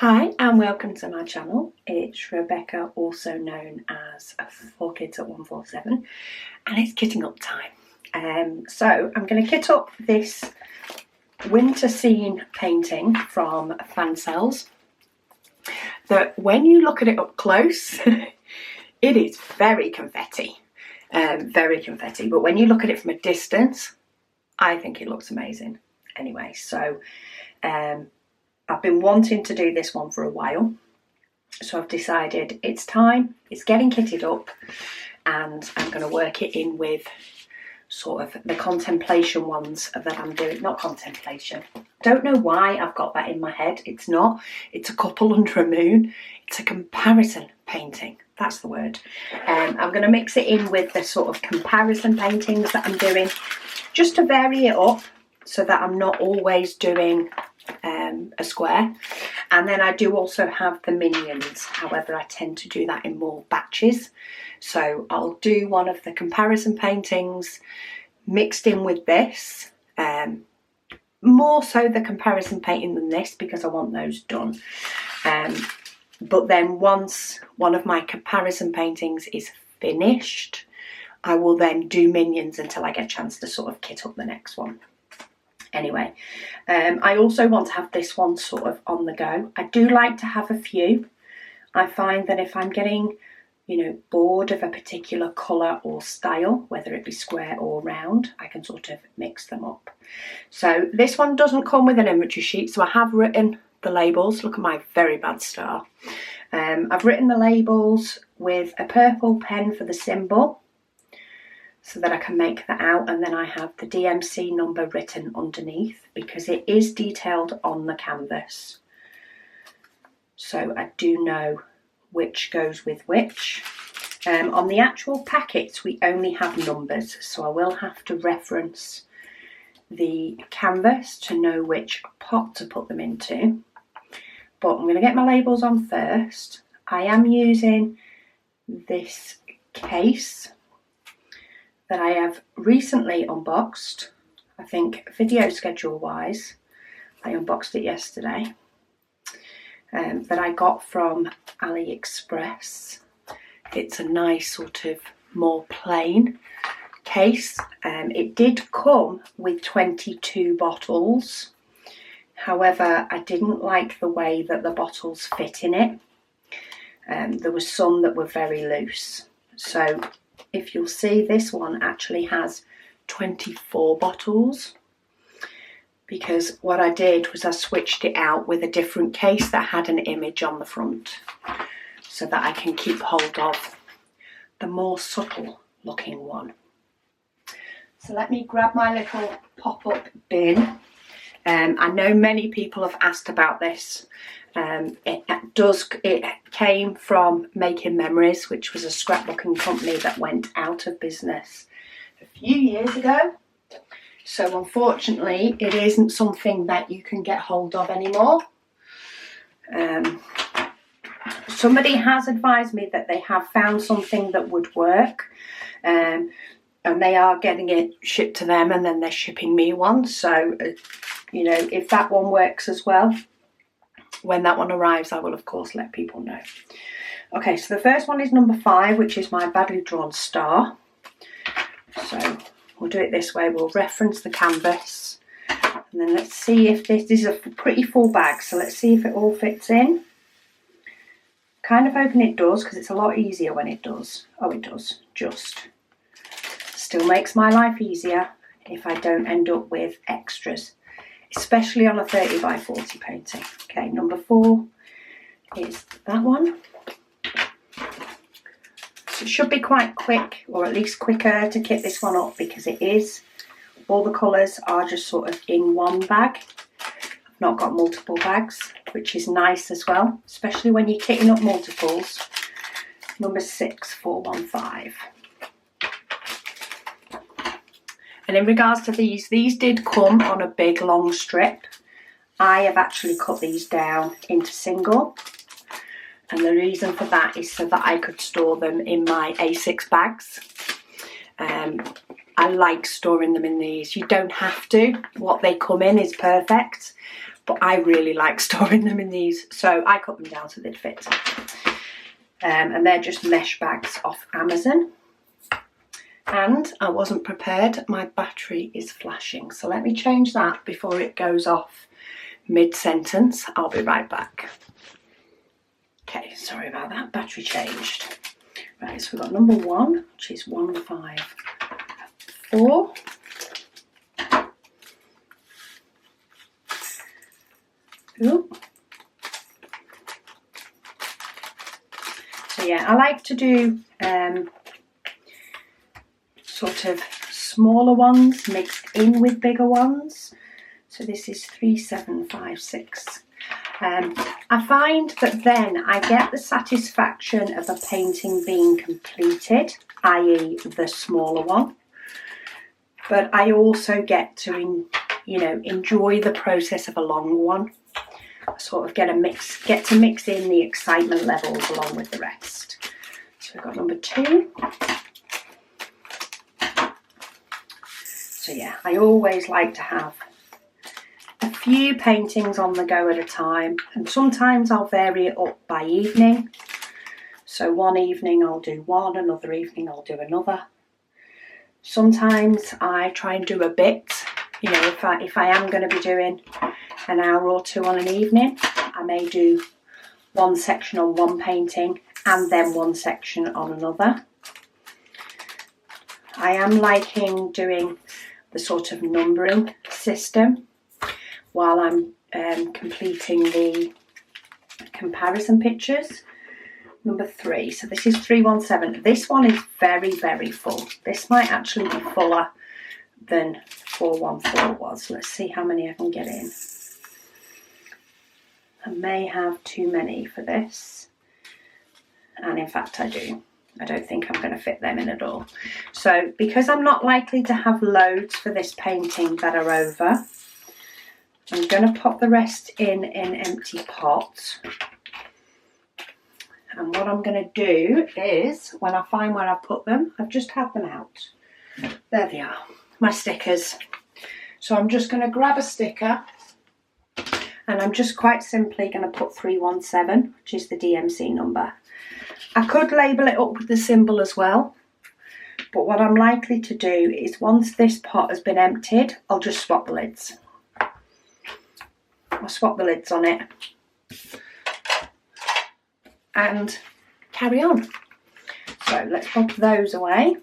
Hi and welcome to my channel. It's Rebecca, also known as 4Kids at 147, and it's kitting up time. So I'm going to kit up this winter scene painting from Fansels that when you look at it up close it is very confetti, but when you look at it from a distance I think it looks amazing. Anyway, so I've been wanting to do this one for a while, so I've decided it's time, it's getting kitted up, and I'm going to work it in with sort of the contemplation ones that I'm doing. Not contemplation, don't know why I've got that in my head. It's not, it's a couple under a moon, it's a comparison painting, that's the word. I'm going to mix it in with the sort of comparison paintings that I'm doing, just to vary it up so that I'm not always doing a square. And then I do also have the minions, however I tend to do that in more batches. So I'll do one of the comparison paintings mixed in with this, more so the comparison painting than this because I want those done. But then once one of my comparison paintings is finished, I will then do minions until I get a chance to sort of kit up the next one. Anyway, I also want to have this one sort of on the go. I do like to have a few. I find that if I'm getting, bored of a particular colour or style, whether it be square or round, I can sort of mix them up. So this one doesn't come with an inventory sheet, so I have written the labels. Look at my very bad star. I've written the labels with a purple pen for the symbol, so that I can make that out, and then I have the DMC number written underneath because it is detailed on the canvas. So I do know which goes with which. On the actual packets we only have numbers, so I will have to reference the canvas to know which pot to put them into. But I'm going to get my labels on first. I am using this case that I have recently unboxed. I think video schedule wise, I unboxed it yesterday, that I got from AliExpress. It's a nice sort of more plain case. It did come with 22 bottles. However, I didn't like the way that the bottles fit in it. There were some that were very loose. So if you'll see, this one actually has 24 bottles because what I did was I switched it out with a different case that had an image on the front so that I can keep hold of the more subtle looking one. So let me grab my little pop-up bin. I know many people have asked about this. It came from Making Memories, which was a scrapbooking company that went out of business a few years ago. So unfortunately, it isn't something that you can get hold of anymore. Somebody has advised me that they have found something that would work, and they are getting it shipped to them, and then they're shipping me one. So, if that one works as well, when that one arrives, I will of course let people know. Okay, so the first one is number 5, which is my badly drawn star. So we'll do it this way. We'll reference the canvas, and then let's see if this is a pretty full bag. So let's see if it all fits in. Kind of hoping it does, because it's a lot easier when it does. Oh, it does. Just. Still makes my life easier if I don't end up with extras, especially on a 30 by 40 painting. Okay, number 4 is that one. So it should be quite quick, or at least quicker to kit this one up, because it is, all the colours are just sort of in one bag. I've not got multiple bags, which is nice as well, especially when you're kitting up multiples. Number 6, 415. And in regards to these did come on a big long strip. I have actually cut these down into single. And the reason for that is so that I could store them in my A6 bags. I like storing them in these. You don't have to. What they come in is perfect. but I really like storing them in these, so I cut them down so they'd fit. And they're just mesh bags off Amazon. And I wasn't prepared, my battery is flashing, so let me change that before it goes off mid-sentence. I'll be right back. Okay, sorry about that, battery changed. Right, so we've got number 1, which is 154. Ooh. So yeah, I like to do sort of smaller ones mixed in with bigger ones. So this is 3756. I find that then I get the satisfaction of a painting being completed, i.e. the smaller one, but I also get to enjoy the process of a long one. I sort of get to mix in the excitement levels along with the rest. So we've got number 2. So yeah, I always like to have a few paintings on the go at a time, and sometimes I'll vary it up by evening. So one evening I'll do one, another evening I'll do another. Sometimes I try and do a bit, if I am going to be doing an hour or 2 on an evening, I may do one section on one painting and then one section on another. I am liking doing the sort of numbering system while I'm completing the comparison pictures. Number 3, so this is 317. This one is very, very full. This might actually be fuller than 414 was. Let's see how many I can get in. I may have too many for this, and in fact I do. I don't think I'm going to fit them in at all. So because I'm not likely to have loads for this painting that are over, I'm going to pop the rest in empty pots. And what I'm going to do is, when I find where I've put them, I've just had them out. There they are, my stickers. So I'm just going to grab a sticker, and I'm just quite simply going to put 317, which is the DMC number. I could label it up with the symbol as well, but what I'm likely to do is once this pot has been emptied, I'll just swap the lids. I'll swap the lids on it and carry on. So let's pop those away.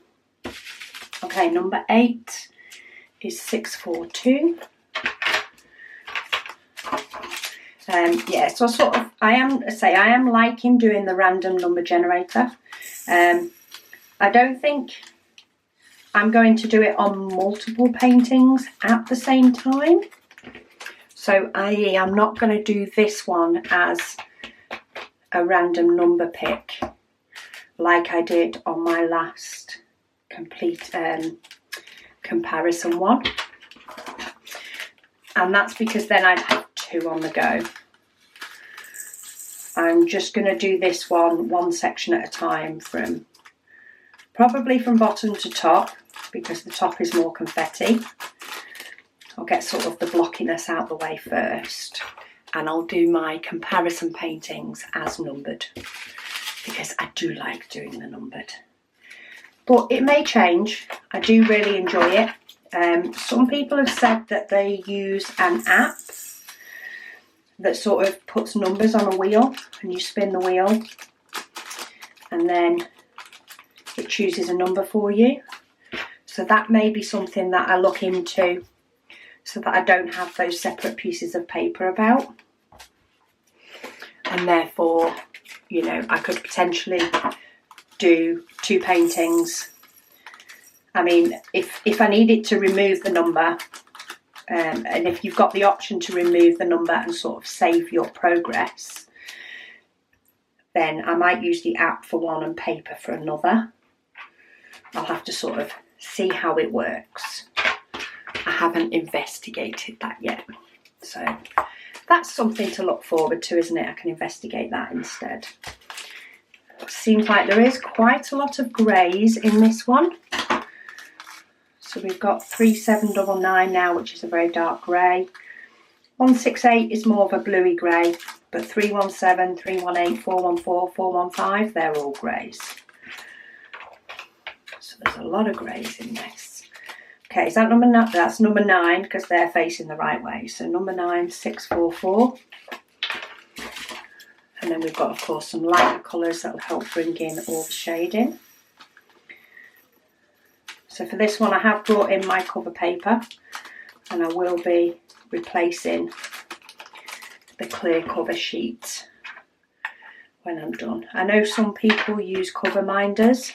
Okay, number 8 is 642. Yeah, so I am liking doing the random number generator. I don't think I'm going to do it on multiple paintings at the same time. So i.e. I'm not going to do this one as a random number pick like I did on my last complete comparison one. And that's because then I'd have 2 on the go. I'm just going to do this one section at a time, probably from bottom to top, because the top is more confetti. I'll get sort of the blockiness out the way first, and I'll do my comparison paintings as numbered, because I do like doing the numbered. But it may change. I do really enjoy it. Some people have said that they use an app that sort of puts numbers on a wheel, and you spin the wheel and then it chooses a number for you. So that may be something that I look into, so that I don't have those separate pieces of paper about, and therefore, I could potentially do 2 paintings. I mean, if I needed to remove the number, and if you've got the option to remove the number and sort of save your progress, then I might use the app for one and paper for another. I'll have to sort of see how it works. I haven't investigated that yet. So that's something to look forward to, isn't it? I can investigate that instead. Seems like there is quite a lot of greys in this one. So we've got 3799 now, which is a very dark grey. 168 is more of a bluey grey, but 317, 318, 414, 415, they're all greys. So there's a lot of greys in this. Okay, is that number 9? That's number 9 because they're facing the right way. So number 9, 644. And then we've got, of course, some lighter colours that will help bring in all the shading. So for this one, I have brought in my cover paper, and I will be replacing the clear cover sheet when I'm done. I know some people use cover minders,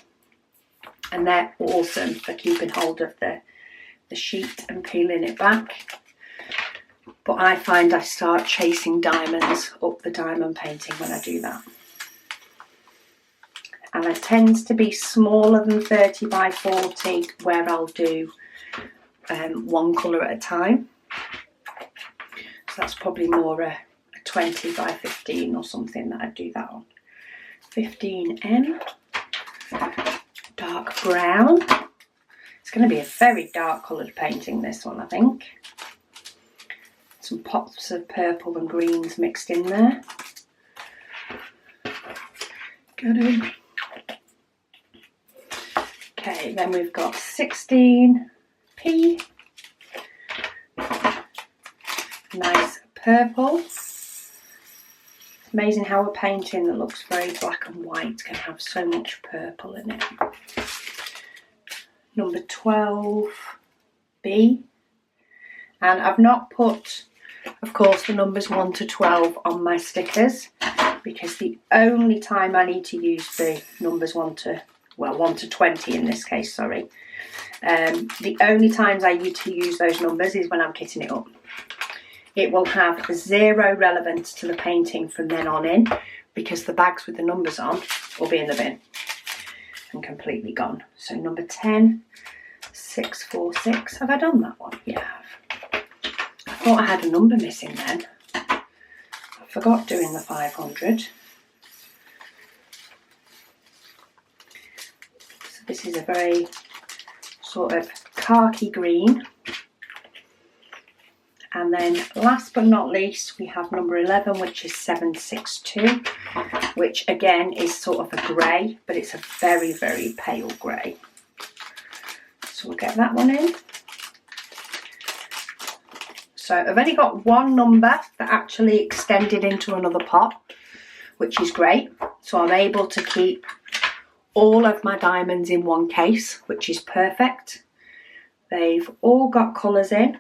and they're awesome for keeping hold of the sheet and peeling it back. But I find I start chasing diamonds up the diamond painting when I do that. And it tends to be smaller than 30 by 40 where I'll do one colour at a time. So that's probably more a 20 by 15 or something that I do that on. 15M, dark brown. It's going to be a very dark coloured painting, this one, I think. Some pops of purple and greens mixed in there. Good. Okay, then we've got 16P. Nice purple. It's amazing how a painting that looks very black and white can have so much purple in it. Number 12B. And I've not put, of course, the numbers 1 to 12 on my stickers, because the only time I need to use the numbers 1 to 20 in this case, sorry. The only times I need to use those numbers is when I'm kitting it up. It will have 0 relevance to the painting from then on in, because the bags with the numbers on will be in the bin and completely gone. So number 10, 646. Have I done that one? Yeah, I have. I thought I had a number missing then. I forgot doing the 500. So this is a very sort of khaki green. And then last but not least, we have number 11, which is 762, which again is sort of a grey, but it's a very, very pale grey. So we'll get that one in. So I've only got one number that actually extended into another pot, which is great. So I'm able to keep all of my diamonds in one case, which is perfect. They've all got colours in.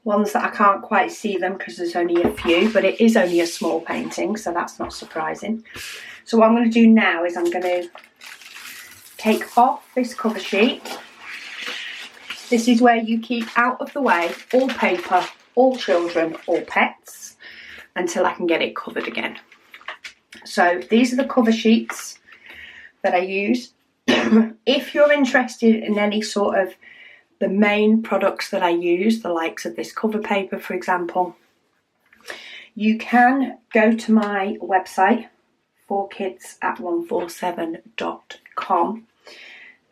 Ones that I can't quite see them because there's only a few, but it is only a small painting, so that's not surprising. So what I'm going to do now is I'm going to take off this cover sheet. This is where you keep out of the way all paper, all children, all pets, until I can get it covered again. So these are the cover sheets that I use. If you're interested in any sort of the main products that I use, the likes of this cover paper, for example, you can go to my website, 4kidsat147.com,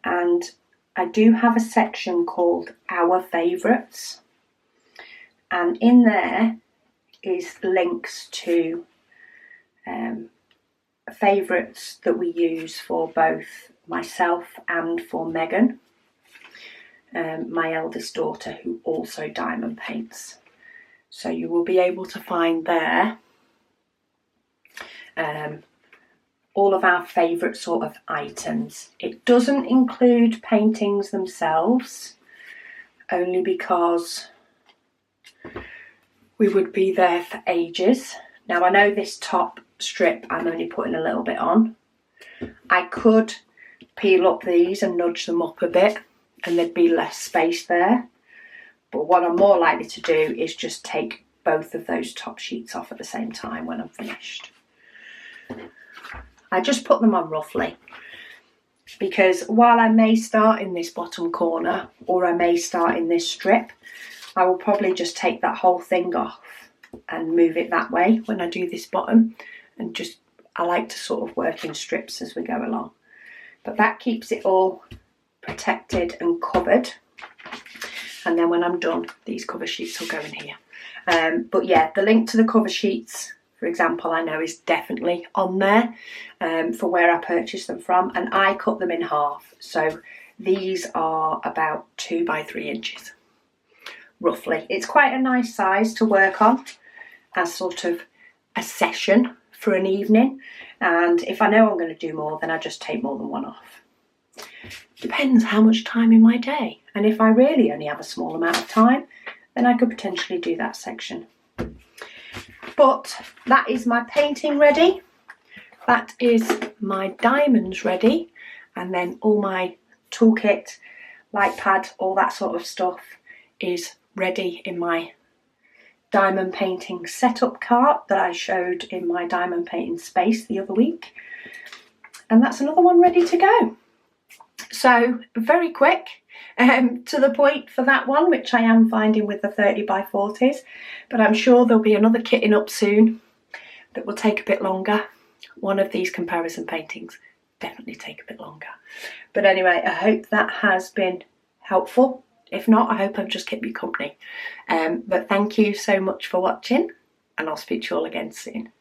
and I do have a section called Our Favourites, and in there is links to favourites that we use for both myself and for Megan, my eldest daughter, who also diamond paints. So you will be able to find there all of our favourite sort of items. It doesn't include paintings themselves, only because we would be there for ages. Now I know this top strip I'm only putting a little bit on. I could peel up these and nudge them up a bit and there'd be less space there. But what I'm more likely to do is just take both of those top sheets off at the same time when I'm finished. I just put them on roughly, because while I may start in this bottom corner or I may start in this strip, I will probably just take that whole thing off and move it that way when I do this bottom, and just, I like to sort of work in strips as we go along. But that keeps it all protected and covered, and then when I'm done, these cover sheets will go in here. But yeah, the link to the cover sheets, for example, I know is definitely on there for where I purchased them from, and I cut them in half. So these are about 2 by 3 inches, roughly. It's quite a nice size to work on as sort of a session for an evening, and if I know I'm going to do more, then I just take more than one off. Depends how much time in my day, and if I really only have a small amount of time, then I could potentially do that section. But that is my painting ready, that is my diamonds ready, and then all my toolkit, light pad, all that sort of stuff is ready in my diamond painting setup cart that I showed in my diamond painting space the other week, and that's another one ready to go. So very quick, to the point for that one, which I am finding with the 30 by 40s, but I'm sure there'll be another kitting up soon that will take a bit longer. One of these comparison paintings definitely take a bit longer. But anyway, I hope that has been helpful. If not, I hope I've just kept you company. But thank you so much for watching, and I'll speak to you all again soon.